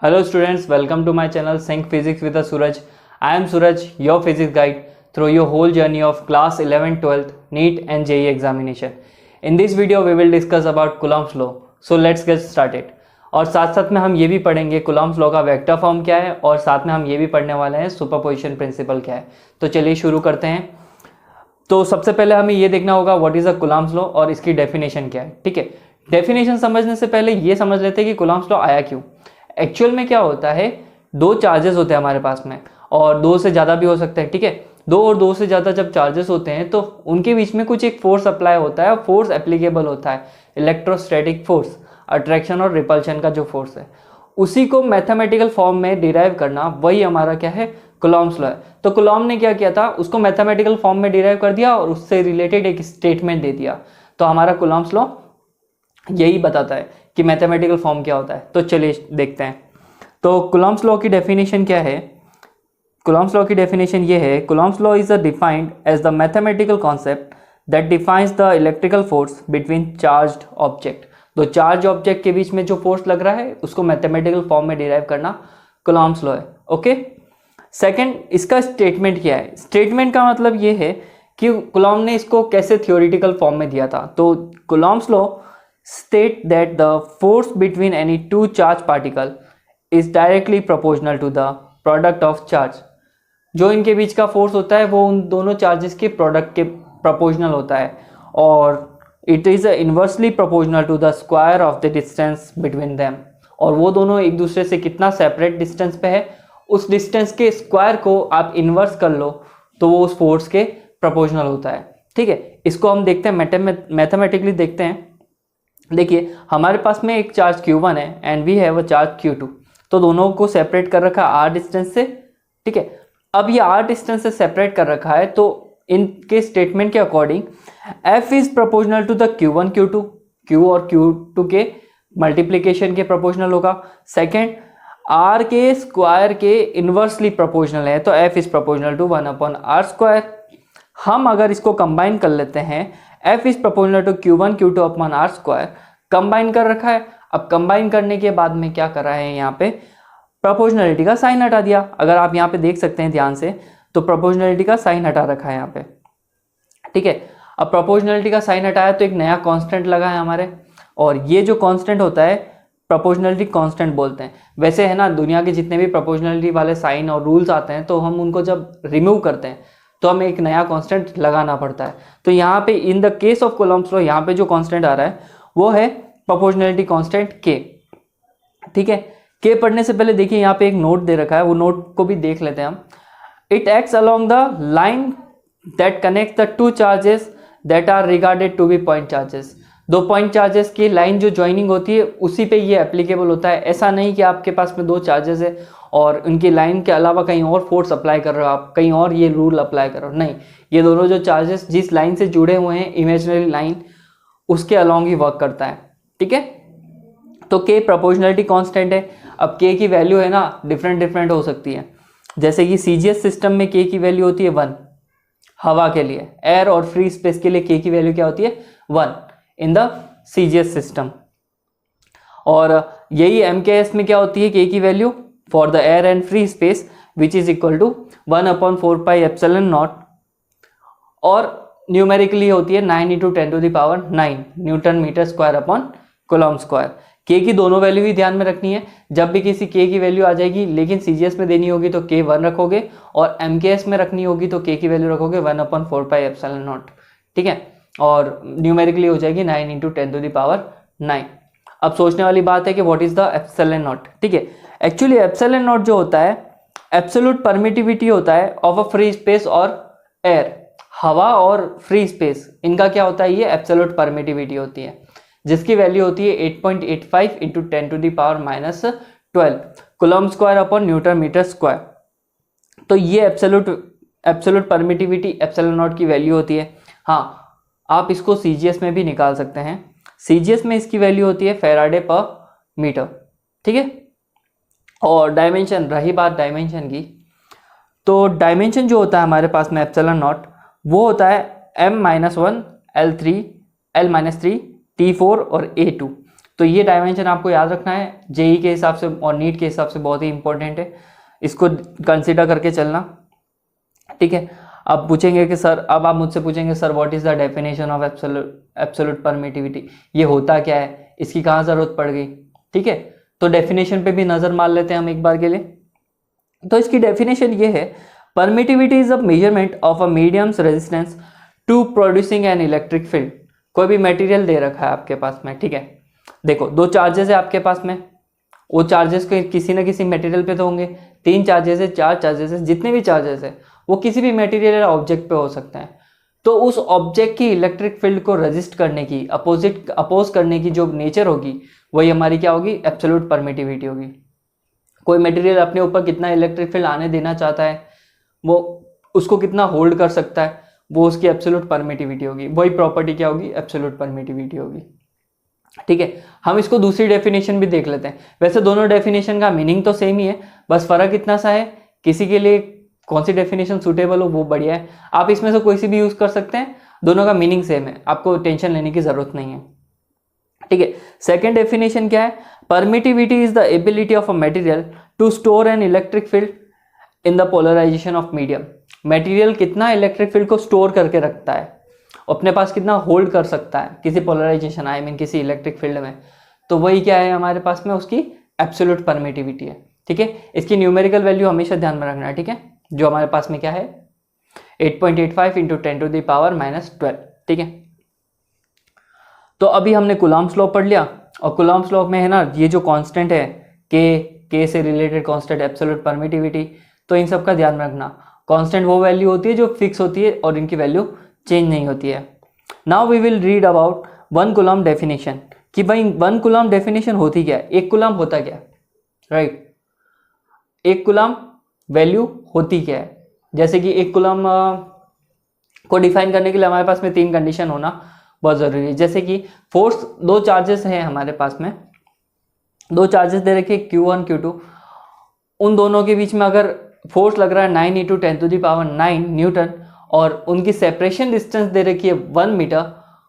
Hello students, welcome to my channel Sync Physics with Suraj. I am Suraj, your physics guide through your whole journey of class 11, 12th, NEET and JEE examination. In this video we will discuss about Coulomb's law. So let's get started. और साथ साथ में हम ये भी पढ़ेंगे Coulomb's law का vector form क्या है और साथ में हम ये भी पढ़ने वाले हैं सुपरपोजिशन प्रिंसिपल क्या है. तो चलिए शुरू करते हैं. तो सबसे पहले हमें ये देखना होगा what is a Coulomb's law और इसकी डेफिनेशन क्या है. ठीक है, डेफिनेशन समझने से पहले ये समझ लेते हैं कि Coulomb's law आया क्यों. एक्चुअल में क्या होता है, दो चार्जेस होते हैं हमारे पास में और दो से ज़्यादा भी हो सकते हैं. ठीक है, दो और दो से ज़्यादा जब चार्जेस होते हैं तो उनके बीच में कुछ एक फोर्स अप्लाई होता है और फोर्स एप्लीकेबल होता है. इलेक्ट्रोस्टैटिक फोर्स, अट्रैक्शन और रिपल्शन का जो फोर्स है उसी को मैथमेटिकल फॉर्म में डिराइव करना, वही हमारा क्या है, Coulomb's लॉ है. तो Coulomb ने क्या किया था, उसको मैथमेटिकल फॉर्म में डिराइव कर दिया और उससे रिलेटेड एक स्टेटमेंट दे दिया. तो हमारा Coulomb's लॉ यही बताता है कि मैथमेटिकल फॉर्म क्या होता है. तो चलिए देखते हैं. तो Coulomb's लॉ की डेफिनेशन क्या है. Coulomb's लॉ की डेफिनेशन ये है, Coulomb's law is defined as the mathematical concept that defines the electrical force between charged object. तो चार्ज ऑब्जेक्ट के बीच में जो फोर्स लग रहा है उसको मैथमेटिकल फॉर्म में डिराइव करना Coulomb's लॉ है. ओके, सेकंड इसका स्टेटमेंट क्या है. स्टेटमेंट का मतलब ये है कि Coulomb ने इसको कैसे थियोरिटिकल फॉर्म में दिया था. तो Coulomb's law state that the force between any two charged particle is directly proportional to the product of charge. जो इनके बीच का फोर्स होता है वो उन दोनों चार्जेस के प्रोडक्ट के प्रोपोर्शनल होता है और it is inversely proportional to the square of the distance between them. और वो दोनों एक दूसरे से कितना सेपरेट डिस्टेंस पे है, उस डिस्टेंस के स्क्वायर को आप इन्वर्स कर लो तो वो उस फोर्स के प्रोपोर्शनल होता है. ठीक है, इसको हम देखते हैं मैथमेटिकली देखते हैं. देखिए हमारे पास में एक चार्ज Q1 है and we have a charge Q2. तो दोनों को सेपरेट कर रखा R डिस्टेंस से. ठीक है, अब ये R डिस्टेंस से सेपरेट कर रखा है तो इनके स्टेटमेंट के according F is proportional to the Q1 Q2. Q और Q2 के मल्टीप्लीकेशन के प्रोपोर्शनल होगा. सेकेंड, R के स्क्वायर के इन्वर्सली प्रोपोर्शनल है तो F is proportional to 1/R². हम अगर इसको कंबाइन कर लेते हैं, F is proportional to Q1 Q2/R². Combine कर रखा है. अब कंबाइन करने के बाद में क्या कर रहा है, यहाँ पे प्रोपोर्शनलिटी का साइन हटा दिया. अगर आप यहाँ पे देख सकते हैं ध्यान से तो प्रोपोर्शनलिटी का साइन हटा रखा है यहाँ पे. ठीक है, अब प्रोपोर्शनलिटी का साइन हटाया तो एक नया कांस्टेंट लगा है हमारे और ये जो कांस्टेंट होता है प्रोपोर्शनलिटी कांस्टेंट बोलते हैं. वैसे है ना, दुनिया के जितने भी प्रोपोर्शनलिटी वाले साइन और रूल्स आते हैं तो हम उनको जब रिमूव करते हैं तो हमें एक नया कांस्टेंट लगाना पड़ता है. तो यहाँ पे in the case of Coulomb's law यहाँ पे जो कांस्टेंट आ रहा है वो है प्रोपोर्शनलिटी कांस्टेंट K. ठीक है, K पढ़ने से पहले देखिए यहाँ पे एक नोट दे रखा है, वो नोट को भी देख लेते हैं हम. It acts along the line that connect the two charges that are regarded to be point charges. दो पॉइंट चार्जेस की लाइन जो ज्वाइनिंग होती है उसी पे ये एप्लीकेबल होता है. ऐसा नहीं कि आपके पास में दो चार्जेस है और उनकी लाइन के अलावा कहीं और फोर्स अप्लाई कर रहे हो, आप कहीं और ये रूल अप्लाई कर रहे हो. नहीं, ये दोनों जो चार्जेस जिस लाइन से जुड़े हुए हैं, इमेजिनरी लाइन, उसके अलोंग ही वर्क करता है. ठीक है, तो K प्रोपोर्शनलिटी कांस्टेंट है. अब K की वैल्यू है ना डिफरेंट हो सकती है. जैसे कि CGS सिस्टम में K की वैल्यू होती है 1 हवा के लिए. एयर और फ्री स्पेस के लिए K की वैल्यू क्या होती है, 1 इन द CGS सिस्टम. और यही MKS में क्या होती है, K की value for the air and free space which is equal to 1/4πε0 और न्यूमेरिकली होती है 9 × 10⁹ newton metre square upon Coulomb square. K की दोनों वैल्यू ही ध्यान में रखनी है. जब भी किसी K की वैल्यू आ जाएगी, लेकिन CGS में देनी होगी तो K 1 रखोगे और MKS में रखनी होगी तो K की वैल्यू रखोगे 1/4πε0. ठीक है, और न्यूमेरिकली हो जाएगी 9 × 10⁹. अब सोचने वाली बात है कि what is the epsilon naught. ठीक है, एक्चुअली एप्सिलॉन नॉट जो होता है एब्सोल्यूट परमिटिविटी होता है ऑफ अ फ्री स्पेस और एयर. हवा और फ्री स्पेस इनका क्या होता है, ये एब्सोल्यूट परमिटिविटी होती है जिसकी वैल्यू होती है 8.85 × 10⁻12 Coulomb square upon newton metre square. तो ये एब्सोल्यूट परमिटिविटी एप्सिलॉन नॉट की वैल्यू होती है. हाँ, आप इसको CGS में भी निकाल सकते हैं. CGS में इसकी वैल्यू होती है फैराडे पर मीटर. ठीक है, और डायमेंशन, रही बात डायमेंशन की, तो डायमेंशन जो होता है हमारे पास में एप्सिलॉन नॉट वो होता है m-1 L3 L-3 T4 और A2. तो ये डायमेंशन आपको याद रखना है, जेई के हिसाब से और नीट के हिसाब से बहुत ही इंपॉर्टेंट है, इसको कंसिडर करके चलना, ठीक है। अब पूछेंगे कि सर, अब आप मुझसे पूछेंगे sir what is the definition of absolute permittivity, ये होता क्या है, इसकी कहाँ जरूरत पड़ गई, ठीक है। तो डेफिनेशन पे भी नजर मार लेते हैं हम एक बार के लिए। तो इसकी डेफिनेशन ये है, permittivity is a measurement of a medium's resistance to producing an electric field. कोई भी मटेरियल दे रखा है आपके पास में, ठीक है, देखो दो चार्जेस है आपके पास में, वो चार्जेस के किसी ना किसी मटेरियल पे तो होंगे, 3 चार्जेस है, 4 चार्जेस है, जितने भी चार्जेस है वो किसी भी मटेरियल या ऑब्जेक्ट पे हो सकते हैं। तो उस ऑब्जेक्ट की इलेक्ट्रिक फील्ड को रेजिस्ट करने की, अपोज करने की जो नेचर होगी वही हमारी क्या होगी, एब्सोल्यूट परमिटिविटी होगी। कोई मटेरियल अपने ऊपर कितना इलेक्ट्रिक फील्ड आने देना चाहता है, वो उसको कितना होल्ड कर सकता है, वो उसकी एब्सोल्यूट परमिटिविटी होगी, वही प्रॉपर्टी क्या होगी, एब्सोल्यूट परमिटिविटी होगी, ठीक है। हम इसको दूसरी डेफिनेशन भी देख लेते हैं। वैसे दोनों डेफिनेशन का मीनिंग तो सेम ही है, बस फर्क इतना सा है, किसी के लिए कौन सी डेफिनेशन सूटेबल हो वो बढ़िया है, आप इसमें से कोई सी भी यूज कर सकते हैं, दोनों का मीनिंग सेम है, आपको टेंशन लेने की जरूरत नहीं है, ठीक है। सेकेंड डेफिनेशन क्या है, permittivity is the ability of a material to store an electric field in the polarisation of medium. Material कितना इलेक्ट्रिक फील्ड को स्टोर करके रखता है, अपने पास कितना होल्ड कर सकता है किसी पोलराइजेशन, आई मीन किसी इलेक्ट्रिक फील्ड में, तो वही क्या है हमारे पास में, उसकी एब्सोल्यूट परमिटिविटी है, ठीक है। इसकी न्यूमेरिकल वैल्यू हमेशा ध्यान में रखना है, ठीक है, जो हमारे पास में क्या है 8.85 इंटू 10⁻⁻12, ठीक है। तो अभी हमने कूलम्ब्स लॉ पढ़ लिया, और कूलम्ब्स लॉ में है ना ये जो कांस्टेंट है के से रिलेटेड कांस्टेंट एब्सोल्यूट परमिटिविटी, तो इन सब का ध्यान रखना। कांस्टेंट वो वैल्यू होती है जो फिक्स होती है और इनकी वैल्यू चेंज नहीं होती है। Now we will read about 1 coulomb definition, कि भाई 1 कूलम्ब डेफिनेशन होती क्या है, 1 कूलम्ब होता क्या है, राइट, 1 कूलम्ब वैल्यू होती क्या है। जैसे कि 1 कूलम्ब को डिफाइन करने के लिए हमारे पास में 3 कंडीशन होना बहुत जरूरी है। जैसे कि फोर्स, 2 चार्जेस हैं हमारे पास में, 2 चार्जेस दे रखे Q1 Q2, उन दोनों के बीच में अगर फोर्स लग रहा है 9 इंटू 10⁹ न्यूटन, और उनकी सेपरेशन डिस्टेंस दे रखी है 1 मीटर,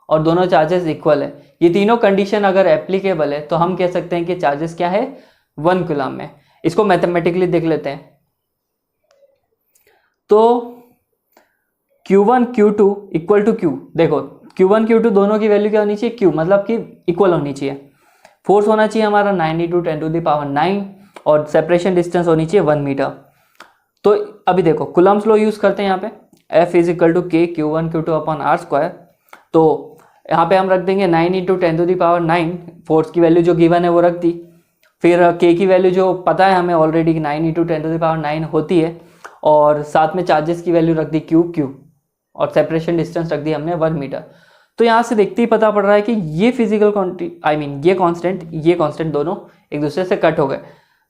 और दोनों चार्जेस इक्वल है, ये तीनों कंडीशन अगर एप्लीकेबल है तो हम कह सकते हैं कि चार्जेस क्या है, 1 कूलम्ब में। इसको मैथमेटिकली देख लेते हैं। तो Q1 Q2 equal to Q, देखो Q1 Q2 दोनों की वैल्यू क्या होनी चाहिए, Q मतलब कि इक्वल होनी चाहिए। फोर्स होना चाहिए हमारा 9 इंटू 10⁹, और सेपरेशन डिस्टेंस होनी चाहिए 1 मीटर। तो अभी देखो कूलम्ब्स लॉ यूज करते हैं यहाँ पे, F is equal to K Q1 Q2 upon R square. तो यहाँ पे हम रख देंगे 9 इंटू 10⁹, फोर्स की वैल्यू जो गिवन है वो रख दी, फिर K की वैल्यू जो पता है हमें ऑलरेडी 9 इंटू 10⁹ होती है, और साथ में चार्जेस की वैल्यू रख दी Q, और सेपरेशन डिस्टेंस रख दी हमने 1 मीटर। तो यहाँ से देखते ही पता पड़ रहा है कि ये फिजिकल क्वांटिटी, आई मीन ये कांस्टेंट दोनों एक दूसरे से कट हो गए।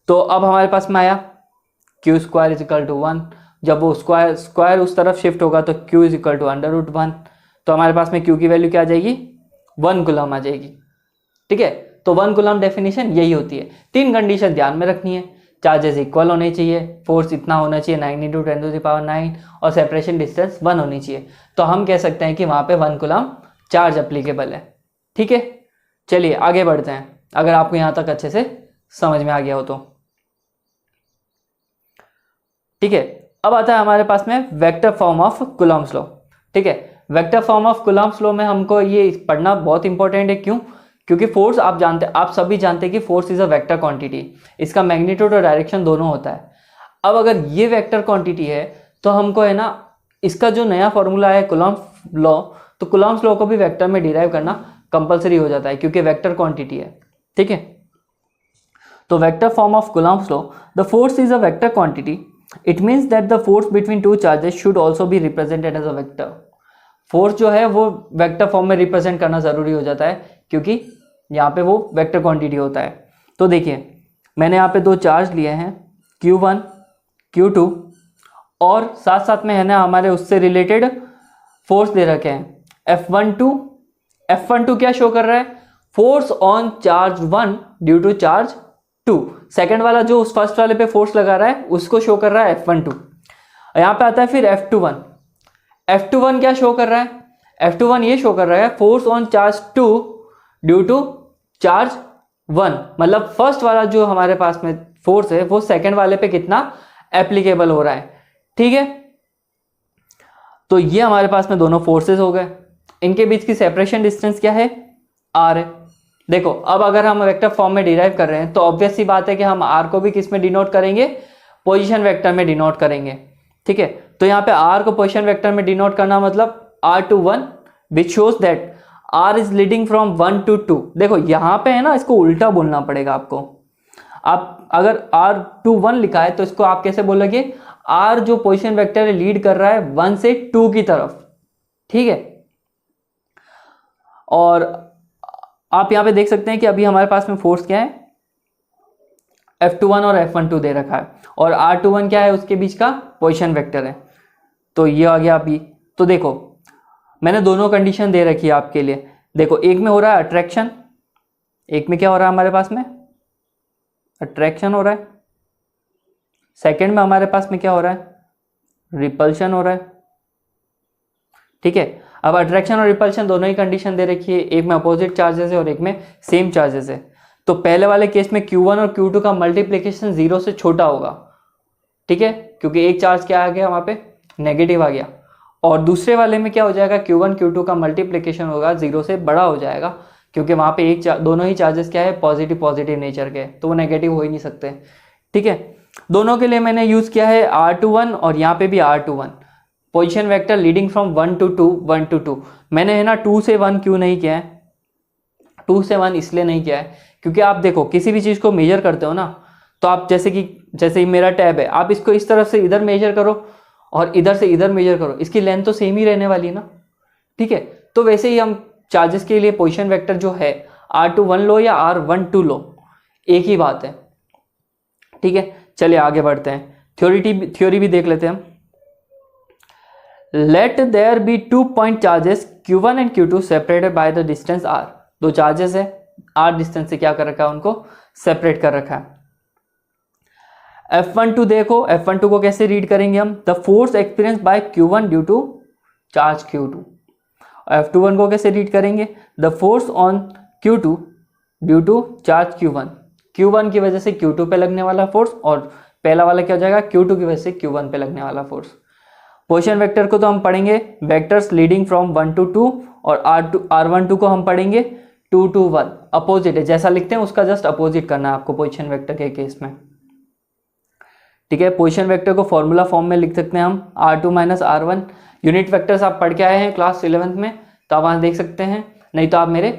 तो अब हमारे पास में आया Q square is equal to 1, जब वो स्क्वायर उस तरफ शिफ्ट होगा तो Q इज इक्वल टू √1, तो हमारे पास में Q की वैल्यू क्या आ जाएगी, 1 कूलम्ब आ जाएगी, ठीक है। तो 1 कूलम्ब डेफिनेशन यही होती है। 3 कंडीशन ध्यान में रखनी है, चार्जेस इक्वल होने चाहिए, फोर्स इतना होना चाहिए 9 इंटू 10⁹, और सेपरेशन डिस्टेंस 1 होनी चाहिए, तो हम कह सकते हैं कि वहाँ पे 1 कूलम्ब चार्ज अप्लीकेबल है, ठीक है। चलिए आगे बढ़ते हैं, अगर आपको यहाँ तक अच्छे से समझ में आ गया हो तो, ठीक है। अब आता है हमारे पास में vector form of Coulomb's law, ठीक है। Vector form of Coulomb's law में हमको ये पढ़ना बहुत इंपॉर्टेंट है, क्यों, क्योंकि फोर्स आप सभी जानते हैं कि force is a vector quantity, इसका मैग्नीट्यूड और डायरेक्शन दोनों होता है। अब अगर ये वेक्टर क्वांटिटी है तो हमको है ना इसका जो नया फॉर्मूला है कूलम्ब्स लॉ, तो कूलम्ब्स लॉ को भी वेक्टर में डिराइव करना कंपलसरी हो जाता है, क्योंकि वेक्टर क्वांटिटी है, ठीक है। तो vector form of Coulomb's law, the force is a vector quantity, it means that the force between 2 charges should also be represented as a vector. Force जो है वो वेक्टर फॉर्म में रिप्रेजेंट करना जरूरी हो जाता है, क्योंकि यहाँ पे वो वेक्टर क्वांटिटी होता है। तो देखिए मैंने यहाँ पे 2 चार्ज लिए हैं Q1 Q2, और साथ साथ में है ना हमारे उससे रिलेटेड फोर्स दे रखे हैं F12 क्या शो कर रहा है, force on charge 1 due to charge 2। Second वाला जो उस फर्स्ट वाले पे फोर्स लगा रहा है उसको शो कर रहा है F12। यहाँ पे आता है फिर F21 क्या शो कर रहा है, F21 ये शो कर रहा है force on charge 2 due to charge 1, मतलब फर्स्ट वाला जो हमारे पास में फोर्स है वो सेकंड वाले पे कितना एप्लीकेबल हो रहा है, ठीक है। तो ये हमारे पास में दोनों फोर्सेस हो गए, इनके बीच की सेपरेशन डिस्टेंस क्या है, r है। देखो अब अगर हम वेक्टर फॉर्म में डिराइव कर रहे हैं तो ऑब्वियस सी बात है कि हम r को भी किस में डिनोट करेंगे, पोजीशन वेक्टर में डिनोट करेंगे, ठीक है। तो यहाँ पे r को पोजीशन वेक्टर में डिनोट करना मतलब r21 which shows that r is leading from 1 to 2। देखो यहाँ पे है ना, इसको उल्टा बोलना पड़ेगा आपको। आप अगर r21 लिखा है तो इसको आप कैसे बोलोगे, r जो पोजीशन वेक्टर है लीड कर रहा है 1 से 2 की तरफ, ठीक है। और आप यहाँ पे देख सकते हैं कि अभी हमारे पास में फोर्स क्या है, F21 और F12 दे रखा है, और R21 क्या है, उसके बीच का पोजीशन वेक्टर है। तो ये आ गया अभी। तो देखो मैंने दोनों कंडीशन दे रखी है आपके लिए। देखो एक में हो रहा है अट्रैक्शन, एक में क्या हो रहा है हमारे पास में, अट्रैक्शन हो रहा है। सेकंड में हमारे पास में क्या हो रहा है, रिपल्शन हो रहा है, ठीक है। अब अट्रैक्शन और रिपल्शन दोनों ही कंडीशन दे रखी है, एक में अपोजिट चार्जेस है और एक में सेम चार्जेस है। तो पहले वाले केस में Q1 और Q2 का मल्टीप्लिकेशन 0 से छोटा होगा, ठीक है, क्योंकि एक चार्ज क्या आ गया वहां पे, नेगेटिव आ गया। और दूसरे वाले में क्या हो जाएगा, Q1 Q2 का मल्टीप्लिकेशन होगा 0 से बड़ा हो जाएगा, क्योंकि वहां पे दोनों ही चार्जेस क्या है, पॉजिटिव नेचर के, तो वो नेगेटिव हो ही नहीं सकते, ठीक है। दोनों के लिए मैंने यूज किया है R21 और यहाँ पे भी R21, position vector leading from 1 to 2, 1 to 2। मैंने है ना 2 से 1 क्यों नहीं किया है, 2 से 1 इसलिए नहीं किया है क्योंकि आप देखो किसी भी चीज को मेजर करते हो ना, तो आप जैसे मेरा टैब है, आप इसको इस तरफ से इधर मेजर करो और इधर से इधर मेजर करो, इसकी लेंथ तो सेम ही रहने वाली है ना, ठीक है। तो वैसे ही हम चार्जेस के लिए पोजीशन वेक्टर जो है R21 लो या R12 लो, एक ही बात है, ठीक है। चलिए आगे बढ़ते हैं, थ्योरी भी देख लेते हैं हम। Let there be 2 point charges Q1 and Q2 separated by the distance R। दो चार्जेस है, R डिस्टेंस से क्या कर रखा है, उनको सेपरेट कर रखा है। F12 देखो, F12 को कैसे रीड करेंगे हम, the force experience by Q1 due to charge Q2। F21 को कैसे रीड करेंगे, the force on Q2 due to charge Q1। Q1 की वजह से Q2 पे लगने वाला फोर्स, और पहला वाला क्या हो जाएगा, Q2 की वजह से Q1 पे लगने वाला फोर्स। पोजीशन वेक्टर को तो हम पढ़ेंगे वेक्टर्स लीडिंग फ्रॉम 1 to 2, और R12 को हम पढ़ेंगे 2 to 1, अपोजिट है, जैसा लिखते हैं उसका जस्ट अपोजिट करना है आपको पोजीशन वेक्टर के केस में, ठीक है। पोजीशन वेक्टर को फॉर्मूला फॉर्म में लिख सकते हैं हम R2 minus R1। Unit vectors आप पढ़ के आए हैं क्लास 11th में, तो आप वहाँ देख सकते हैं, नहीं तो आप मेरे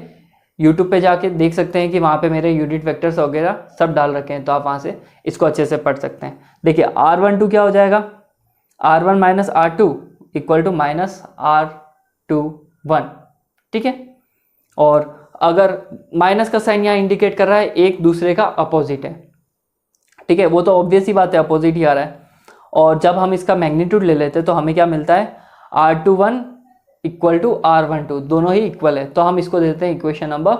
YouTube पे जाके देख सकते हैं कि वहाँ पे मेरे यूनिट वेक्टर्स वगैरह सब डाल रखे हैं, तो आप वहाँ से इसको अच्छे से पढ़ सकते हैं। देखिए R12 क्या हो जाएगा, R1 minus R2 equal to minus R21, ठीक है। और अगर माइनस का साइन यहाँ इंडिकेट कर रहा है एक दूसरे का अपोजिट है, ठीक है, वो तो ऑब्वियस ही बात है, अपोजिट ही आ रहा है। और जब हम इसका मैग्नीट्यूड ले लेते हैं तो हमें क्या मिलता है, R21 इक्वल टू R12, दोनों ही इक्वल है, तो हम इसको देते हैं इक्वेशन नंबर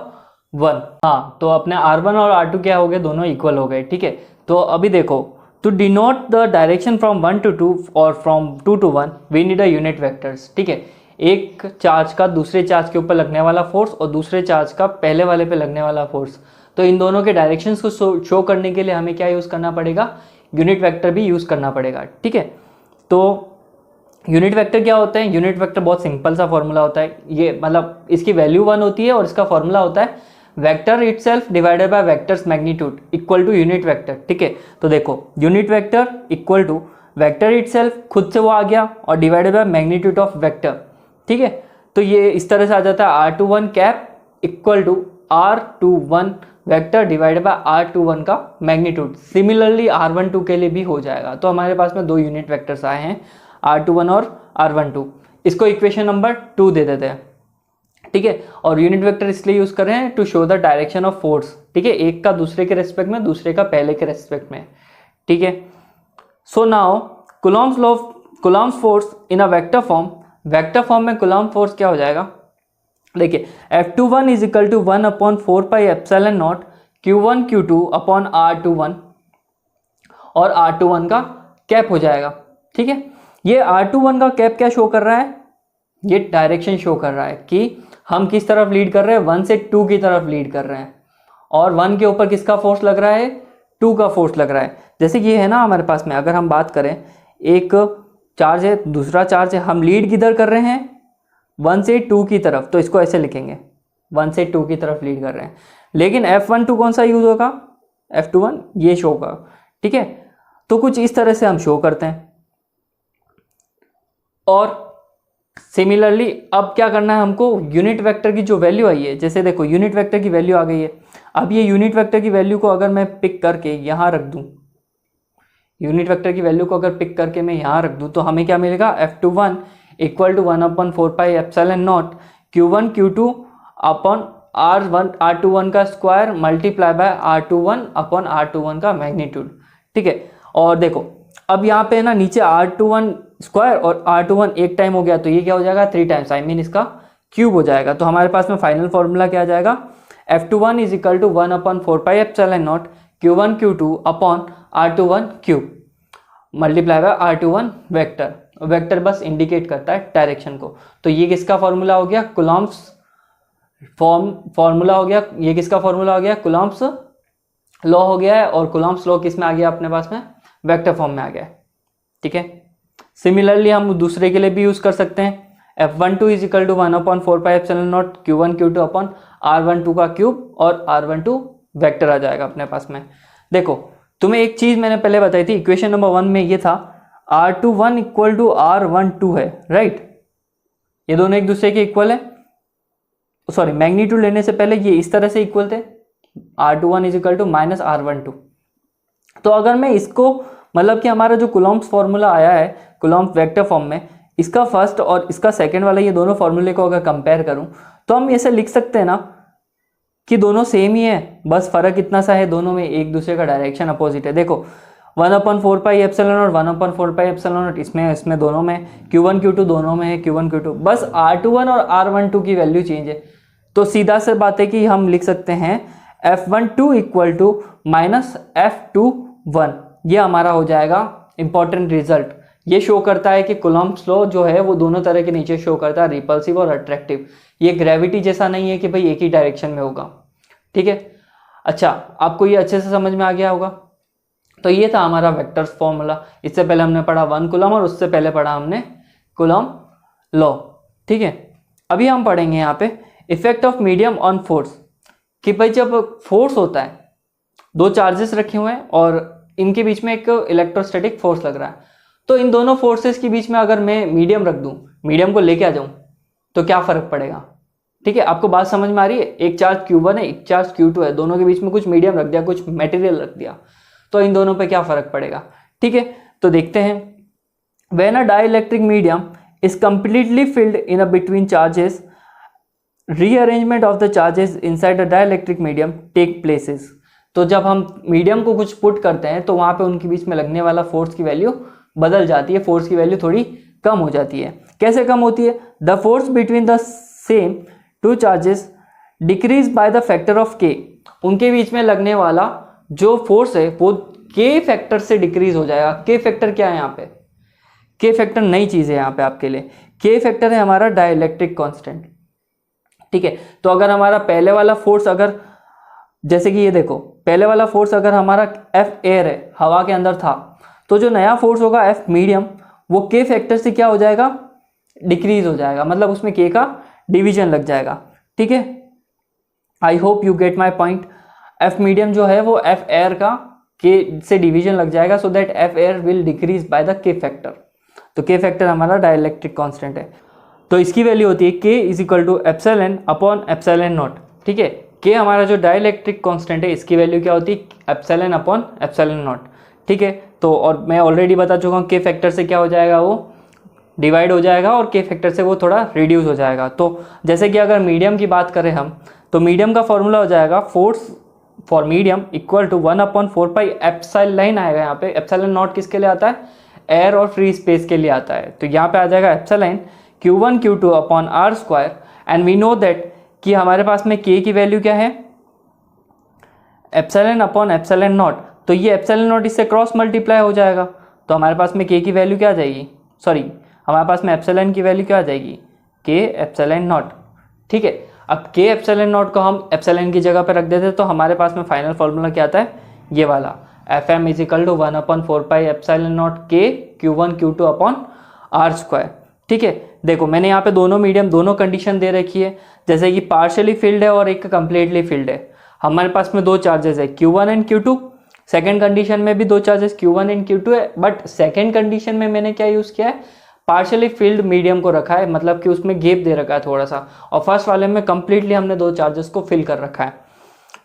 1। हाँ, तो अपने R1 और R2 क्या हो गए, दोनों इक्वल हो गए, ठीक है। तो अभी देखो, to denote the direction from 1 to 2 और from 2 to 1 we need a unit vectors, ठीक है। एक चार्ज का दूसरे चार्ज के ऊपर लगने वाला फोर्स और दूसरे चार्ज का पहले वाले पे लगने वाला फोर्स, तो इन दोनों के डायरेक्शंस को शो करने के लिए हमें क्या यूज़ करना पड़ेगा, यूनिट वेक्टर भी यूज़ करना पड़ेगा, ठीक है। तो यूनिट वेक्टर क्या होता है, यूनिट वेक्टर बहुत सिंपल सा फॉर्मूला होता है, ये मतलब इसकी वैल्यू 1 होती है और इसका फॉर्मूला होता है vector itself divided by vectors magnitude equal to unit vector, ठीक है। तो देखो unit vector equal to vector itself, खुद से वो आ गया, और divided by magnitude of vector, ठीक है। तो ये इस तरह से आ जाता है R21 cap equal to R21 vector divided by R21 का मैग्नीट्यूड। सिमिलरली R12 के लिए भी हो जाएगा। तो हमारे पास में दो यूनिट वेक्टर्स आए हैं, R21 और R12। इसको इक्वेशन नंबर 2 दे देते हैं, ठीक है। और यूनिट वेक्टर इसलिए यूज कर रहे हैं to show the direction of force, ठीक है, एक का दूसरे के रेस्पेक्ट में, दूसरे का पहले के रेस्पेक्ट में, ठीक है। So now Coulomb's force in a vector form, vector form में कूलॉम फोर्स क्या हो जाएगा, देखिए F21 is equal to 1/4 pi epsilon naught Q1 Q2 upon R21, और R21 का कैप हो जाएगा, ठीक है। ये R21 का कैप क्या शो कर रहा है, ये डायरेक्शन शो कर रहा है कि हम किस तरफ लीड कर रहे हैं, 1 से 2 की तरफ लीड कर रहे हैं। और 1 के ऊपर किसका फोर्स लग रहा है, 2 का फोर्स लग रहा है। जैसे कि ये है ना हमारे पास में, अगर हम बात करें एक चार्ज है, दूसरा चार्ज है, हम लीड किधर कर रहे हैं, 1 से 2 की तरफ, तो इसको ऐसे लिखेंगे 1 से 2 की तरफ लीड कर रहे हैं। लेकिन F12 कौन सा यूज होगा, F21 ये शो होगा, ठीक है। तो कुछ इस तरह से हम शो करते हैं। और सिमिलरली अब क्या करना है हमको, यूनिट वेक्टर की जो वैल्यू आई है, जैसे देखो यूनिट वेक्टर की वैल्यू आ गई है। अब ये यूनिट वेक्टर की वैल्यू को अगर मैं पिक करके यहाँ रख दूँ, यूनिट वेक्टर की वैल्यू को अगर पिक करके मैं यहाँ रख दूँ, तो हमें क्या मिलेगा, F21 equal to 1/4πε0 Q1 Q2 upon R21 का square multiply by R21 upon R21 का मैग्नीट्यूड, ठीक है। और देखो अब यहाँ पे ना नीचे R21 स्क्वायर और R21 एक टाइम हो गया, तो ये क्या हो जाएगा, 3 टाइम्स, आई मीन इसका क्यूब हो जाएगा। तो हमारे पास में फाइनल फॉर्मूला क्या आ जाएगा, F21 is equal to 1/4πε0 Q1 Q2 upon R21 cube multiply by R21 vector. Vector बस इंडिकेट करता है डायरेक्शन को। तो ये किसका फॉर्मूला हो गया, कूलॉम्स फॉर्मूला हो गया। ये किसका फॉर्मूला हो गया, कूलॉम्स लॉ हो गया है। और कूलॉम्स लॉ किस में आ गया अपने पास में, वेक्टर फॉर्म में आ गया है, ठीक है। सिमिलरली हम दूसरे के लिए भी यूज कर सकते हैं। F12 is equal to 1/4πε0 Q1 Q2 upon R12 का क्यूब और R12 वेक्टर आ जाएगा अपने पास में। देखो तुम्हें एक चीज मैंने पहले बताई थी, इक्वेशन नंबर 1 में ये था R21 इक्वल टू R12 है, राइट। ये दोनों एक दूसरे के इक्वल है, सॉरी मैग्नीट्यूड लेने से पहले ये इस तरह से इक्वल थे, R21 is equal to minus R12। तो अगर मैं इसको मतलब कि हमारा जो कूलॉम्स फॉर्मूला आया है कूलॉम्स वेक्टर फॉर्म में, इसका फर्स्ट और इसका सेकंड वाला, ये दोनों फॉर्मूले को अगर कंपेयर करूं, तो हम ऐसे लिख सकते हैं ना कि दोनों सेम ही है, बस फर्क इतना सा है दोनों में, एक दूसरे का डायरेक्शन अपोजिट है। देखो 1/4πε0 1/4πε0 इसमें दोनों में, Q1 Q2 दोनों में है, Q1 Q2, बस R21 और R12 की वैल्यू चेंज है। तो सीधा से बात है कि हम लिख सकते हैं F12 equal to minus F21। ये हमारा हो जाएगा इंपॉर्टेंट रिजल्ट। ये शो करता है कि कूलॉम्स लॉ जो है वो दोनों तरह के नीचे शो करता है, रिपल्सिव और अट्रैक्टिव। ये ग्रेविटी जैसा नहीं है कि भाई एक ही डायरेक्शन में होगा, ठीक है। अच्छा, आपको ये अच्छे से समझ में आ गया होगा। तो ये था हमारा वेक्टर्स फॉर्मूला। इससे पहले हमने पढ़ा 1 कूलम और उससे पहले पढ़ा हमने कूलम लॉ, ठीक है। अभी हम पढ़ेंगे यहाँ पे effect of medium on force, कि भाई जब फोर्स होता है, दो चार्जेस रखे हुए हैं और इनके बीच में एक इलेक्ट्रोस्टैटिक फोर्स लग रहा है, तो इन दोनों फोर्सेस के बीच में अगर मैं मीडियम रख दूं, मीडियम को लेके आ जाऊं, तो क्या फर्क पड़ेगा, ठीक है। आपको बात समझ में आ रही है। एक चार्ज Q1 है, एक चार्ज Q2 है, दोनों के बीच में कुछ मीडियम रख दिया, कुछ मटेरियल रख दिया, तो इन दोनों पे क्या फर्क पड़ेगा, ठीक है। तो देखते हैं, when a dielectric medium is completely filled in a between charges, rearrangement of the charges inside a dielectric medium take places. तो जब हम मीडियम को कुछ पुट करते हैं तो वहां पे उनके बीच में लगने वाला फोर्स की वैल्यू बदल जाती है, फोर्स की वैल्यू थोड़ी कम हो जाती है। कैसे कम होती है, the force between the same two charges decrease by the factor of के। उनके बीच में लगने वाला जो फोर्स है वो के फैक्टर से डिक्रीज हो जाएगा। के फैक्टर क्या है यहाँ पे, के फैक्टर नई चीज है यहाँ पे आपके लिए। के फैक्टर है हमारा डाइइलेक्ट्रिक कांस्टेंट, ठीक है। तो अगर हमारा पहले वाला फोर्स, अगर जैसे कि ये देखो, पहले वाला फोर्स अगर हमारा एफ एयर है, हवा के अंदर था, तो जो नया फोर्स होगा एफ मीडियम, वो के फैक्टर से क्या हो जाएगा, डिक्रीज हो जाएगा, मतलब उसमें के का डिवीजन लग जाएगा, ठीक है। I hope you get my point. F medium जो है वो एफ एयर का के से डिवीजन लग जाएगा, so that F air will decrease by the के फैक्टर। तो के फैक्टर हमारा डाइइलेक्ट्रिक कांस्टेंट है, तो इसकी वैल्यू होती है K is equal to epsilon upon epsilon naught, ठीक है। के हमारा जो डाइइलेक्ट्रिक कांस्टेंट है, इसकी वैल्यू क्या होती है, एप्सिलॉन अपॉन एप्सिलॉन नॉट, ठीक है। तो और मैं ऑलरेडी बता चुका हूँ के फैक्टर से क्या हो जाएगा, वो डिवाइड हो जाएगा और के फैक्टर से वो थोड़ा रिड्यूस हो जाएगा। तो जैसे कि अगर मीडियम की बात करें हम, तो मीडियम का फॉर्मूला हो जाएगा force for medium equal to 1/4π epsilon आएगा। यहाँ पे एप्सिलॉन नॉट किसके लिए आता है, एयर और फ्री स्पेस के लिए आता है। तो यहाँ पे आ जाएगा epsilon Q1 Q2 upon R square, and we know that कि हमारे पास में के की वैल्यू क्या है, एप्सिलॉन अपॉन एप्सिलॉन नॉट। तो ये एप्सिलॉन नॉट इससे क्रॉस मल्टीप्लाई हो जाएगा, तो हमारे पास में के की वैल्यू क्या आ जाएगी, सॉरी हमारे पास में एप्सिलॉन की वैल्यू क्या आ जाएगी, के एप्सिलॉन नॉट, ठीक है। अब के एप्सिलॉन नॉट को हम एप्सिलॉन की जगह पे रख देते तो हमारे पास में फाइनल फॉर्मूला क्या आता है, ये वाला, F M is equal to 1/4 epsilon naught K Q1 Q2 upon R square. ठीक है, देखो मैंने यहाँ पे दोनों मीडियम दोनों कंडीशन दे रखी है, जैसे कि पार्शियली फील्ड है और एक कंप्लीटली फील्ड है। हमारे पास में दो चार्जेस है Q1 and Q2, second condition में भी दो चार्जेस Q1 एंड Q2 है, बट सेकेंड कंडीशन में मैंने क्या यूज़ किया है, पार्शियली फील्ड मीडियम को रखा है, मतलब कि उसमें गैप दे रखा है थोड़ा सा, और फर्स्ट वाले में कंप्लीटली हमने दो चार्जेस को फिल कर रखा है।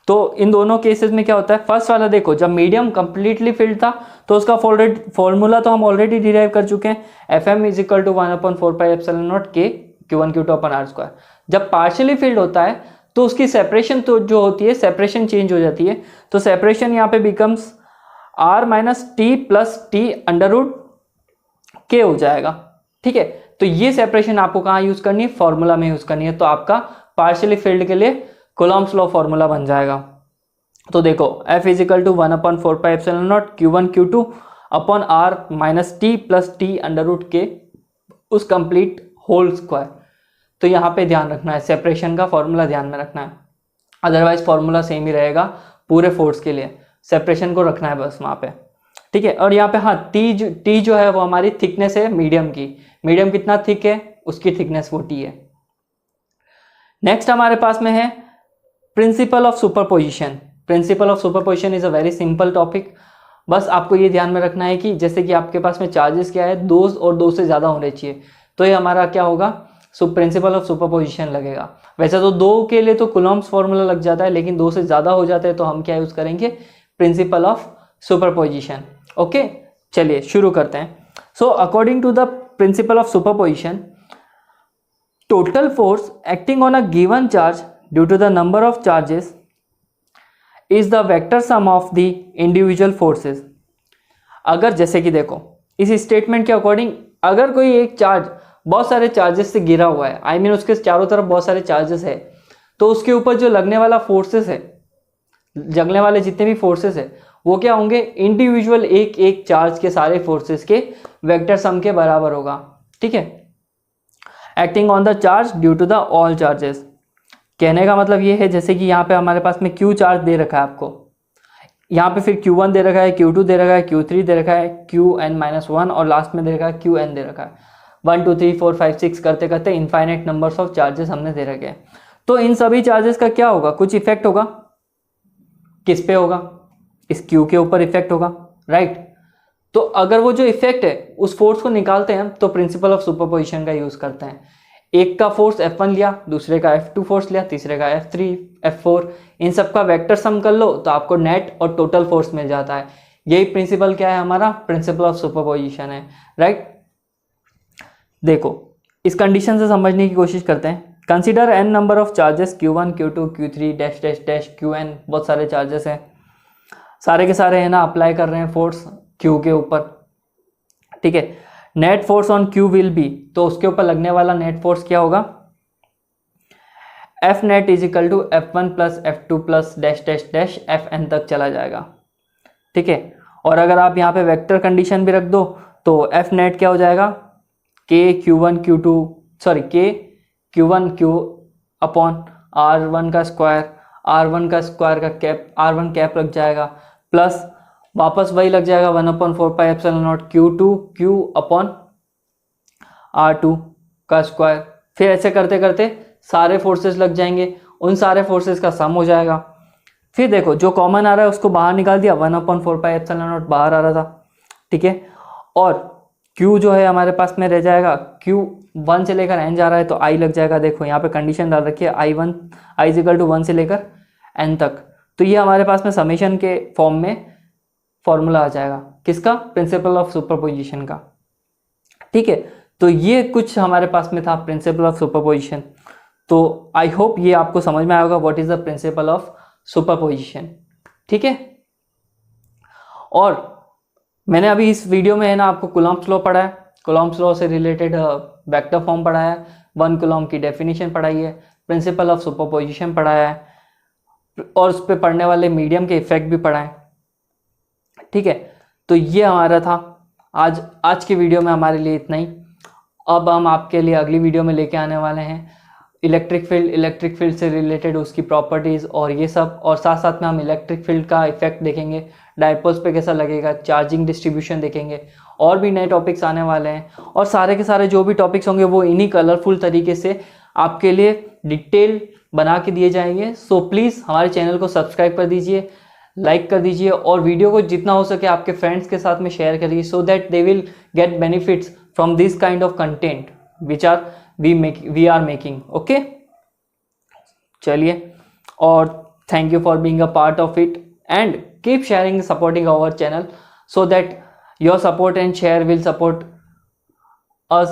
तो इन दोनों केसेस में क्या होता है, फर्स्ट वाला देखो जब मीडियम कंप्लीटली फिल्ड था तो उसका फॉर्मूला तो हम ऑलरेडी डिराइव कर चुके हैं, F M is equal to 1/4 epsilon naught K Q1 Q2 upon R square. जब पार्शियली फिल्ड होता है तो उसकी सेपरेशन तो जो होती है, सेपरेशन चेंज हो जाती है, तो सेपरेशन यहाँ पे becomes r minus T plus T under root K हो जाएगा। ठीक है, तो ये सेपरेशन आपको कहाँ यूज करनी है, फॉर्मूला में यूज करनी है, तो आपका पार्शियली फिल्ड के लिए कूलम्ब्स लॉ फॉर्मूला बन जाएगा। तो देखो F is equal to 1/4 epsilon naught Q1 Q2 upon R minus T plus T under root K उस कंप्लीट होल स्क्वायर। तो यहाँ पे ध्यान रखना है, सेपरेशन का फॉर्मूला ध्यान में रखना है, अदरवाइज फॉर्मूला सेम ही रहेगा पूरे फोर्स के लिए, सेपरेशन को रखना है बस वहाँ पे। ठीक है, और यहाँ पे हाँ टी जो है वो हमारी थिकनेस है मीडियम की, मीडियम कितना थिक है उसकी थिकनेस वो टी है। नेक्स्ट हमारे पास में है principal of superposition. Principal of superposition is a very simple topic, बस आपको ये ध्यान में रखना है कि जैसे कि आपके पास में चार्जेस क्या है, दो और दो से ज़्यादा होने चाहिए, तो ये हमारा क्या होगा, प्रिंसिपल ऑफ सुपरपोजिशन लगेगा। वैसे तो दो के लिए तो कूलम्ब्स फॉर्मूला लग जाता है, लेकिन दो से ज़्यादा हो जाते हैं तो हम क्या यूज़ करेंगे, प्रिंसिपल ऑफ सुपरपोजिशन। ओके, चलिए शुरू करते हैं। So according to the principle of superposition, total force acting on a given charge due to the number of charges is the vector sum of the individual forces। अगर जैसे कि देखो इस statement के अकॉर्डिंग अगर कोई एक चार्ज बहुत सारे चार्जेस से घिरा हुआ है, आई मीन उसके चारों तरफ बहुत सारे चार्जेस है, तो उसके ऊपर जो लगने वाला फोर्सेस है, लगने वाले जितने भी फोर्सेस है वो क्या होंगे, इंडिविजुअल एक एक चार्ज के सारे फोर्सेस के वेक्टर सम के बराबर होगा। ठीक है, acting on the charge due to the all charges, कहने का मतलब ये है जैसे कि यहाँ पे हमारे पास में Q चार्ज दे रखा है आपको, यहाँ पे फिर Q1 दे रखा है, Q2 दे रखा है, Q3 दे रखा है, Qn-1 और लास्ट में दे रखा है Qn दे रखा है। 1 2 3 4 5 6 करते करते इनफाइनाइट नंबर्स ऑफ चार्जेस हमने दे रखे हैं। तो इन सभी चार्जेस का क्या होगा, कुछ इफेक्ट होगा, किस पे होगा, इस Q के ऊपर इफेक्ट होगा, राइट। तो अगर वो जो इफेक्ट है उस फोर्स को निकालते हैं तो प्रिंसिपल ऑफ सुपरपोजिशन का यूज करते हैं। एक का फोर्स F1 लिया, दूसरे का F2 फोर्स लिया, तीसरे का F3 F4, इन सब का वेक्टर सम कर लो तो आपको नेट और टोटल फोर्स मिल जाता है। यही प्रिंसिपल क्या है हमारा, प्रिंसिपल ऑफ सुपरपोजिशन है, राइट। देखो इस कंडीशन से समझने की कोशिश करते हैं। Consider n number of charges Q1 Q2 Q3 dash dash dash Qn, बहुत सारे चार्जेस हैं, सारे के सारे है ना अप्लाई कर रहे हैं फोर्स Q के ऊपर। ठीक है, net force on Q will be, तो उसके ऊपर लगने वाला नेट फोर्स क्या होगा, F net is equal to F1 plus F2 plus dash dash dash Fn तक चला जाएगा। ठीक है, और अगर आप यहाँ पे वेक्टर कंडीशन भी रख दो तो F नेट क्या हो जाएगा, K Q1 Q2 sorry K Q1 Q upon R1 का स्क्वायर, R1 का स्क्वायर का कैप R1 कैप लग जाएगा, प्लस वापस वही लग जाएगा 1/4 pi epsilon not Q2 Q upon R2 का स्क्वायर। फिर ऐसे करते करते सारे फोर्सेस लग जाएंगे, उन सारे फोर्सेस का सम हो जाएगा। फिर देखो जो कॉमन आ रहा है उसको बाहर निकाल दिया, 1/4 पाई एप्सिलॉन नॉट बाहर आ रहा था। ठीक है, और Q जो है हमारे पास में रह जाएगा, Q 1 से लेकर n जा रहा है तो I लग जाएगा। देखो यहाँ पे कंडीशन डाल रखी है I इज इक्वल टू 1 से लेकर n तक, तो ये हमारे पास में समेशन के फॉर्म में फॉर्मूला आ जाएगा, किसका, प्रिंसिपल ऑफ सुपरपोजिशन का। ठीक है, तो ये कुछ हमारे पास में था प्रिंसिपल ऑफ सुपरपोजिशन। तो आई होप ये आपको समझ में आएगा what is the principle of superposition. ठीक है, और मैंने अभी इस वीडियो में है ना आपको कूलम्ब्स लॉ पढ़ा है, कूलम्ब्स लॉ से रिलेटेड वेक्टर फॉर्म पढ़ाया है, 1 कूलम्ब की डेफिनेशन पढ़ाई है, प्रिंसिपल ऑफ सुपरपोजिशन पढ़ाया है, और उस पर पढ़ने वाले मीडियम के इफेक्ट भी पढ़ाए। ठीक है, तो ये हमारा था आज के वीडियो में हमारे लिए इतना ही। अब हम आपके लिए अगली वीडियो में लेके आने वाले हैं इलेक्ट्रिक फील्ड से रिलेटेड उसकी प्रॉपर्टीज़ और ये सब, और साथ साथ में हम इलेक्ट्रिक फील्ड का इफेक्ट देखेंगे, डायपोल्स पे कैसा लगेगा, चार्जिंग डिस्ट्रीब्यूशन देखेंगे, और भी नए टॉपिक्स आने वाले हैं। और सारे के सारे जो भी टॉपिक्स होंगे वो इन्हीं कलरफुल तरीके से आपके लिए डिटेल बना के दिए जाएंगे। सो प्लीज़ हमारे चैनल को सब्सक्राइब कर दीजिए, लाइक कर दीजिए, और वीडियो को जितना हो सके आपके फ्रेंड्स के साथ में शेयर करिए, so that they will get benefits from this kind of content which are we are making. Okay, चलिए, और thank you for being a part of it and keep sharing, supporting our channel, so that your support and share will support us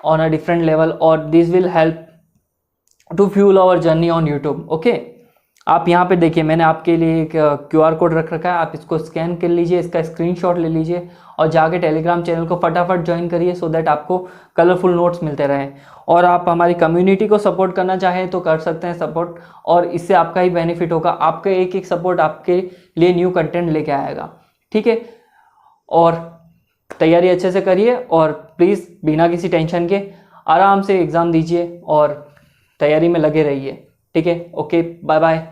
on a different level, or this will help to fuel our journey on YouTube. Okay, आप यहाँ पे देखिए, मैंने आपके लिए एक QR code रख रखा है, आप इसको स्कैन कर लीजिए, इसका स्क्रीनशॉट ले लीजिए और जाके टेलीग्राम चैनल को फटाफट ज्वाइन करिए, सो दैट आपको कलरफुल नोट्स मिलते रहें। और आप हमारी कम्युनिटी को सपोर्ट करना चाहें तो कर सकते हैं सपोर्ट, और इससे आपका ही बेनिफिट होगा, आपका एक एक सपोर्ट आपके लिए न्यू कंटेंट लेके आएगा। ठीक है, और तैयारी अच्छे से करिए, और प्लीज़ बिना किसी टेंशन के आराम से एग्ज़ाम दीजिए और तैयारी में लगे रहिए। ठीक है, ओके, बाय बाय।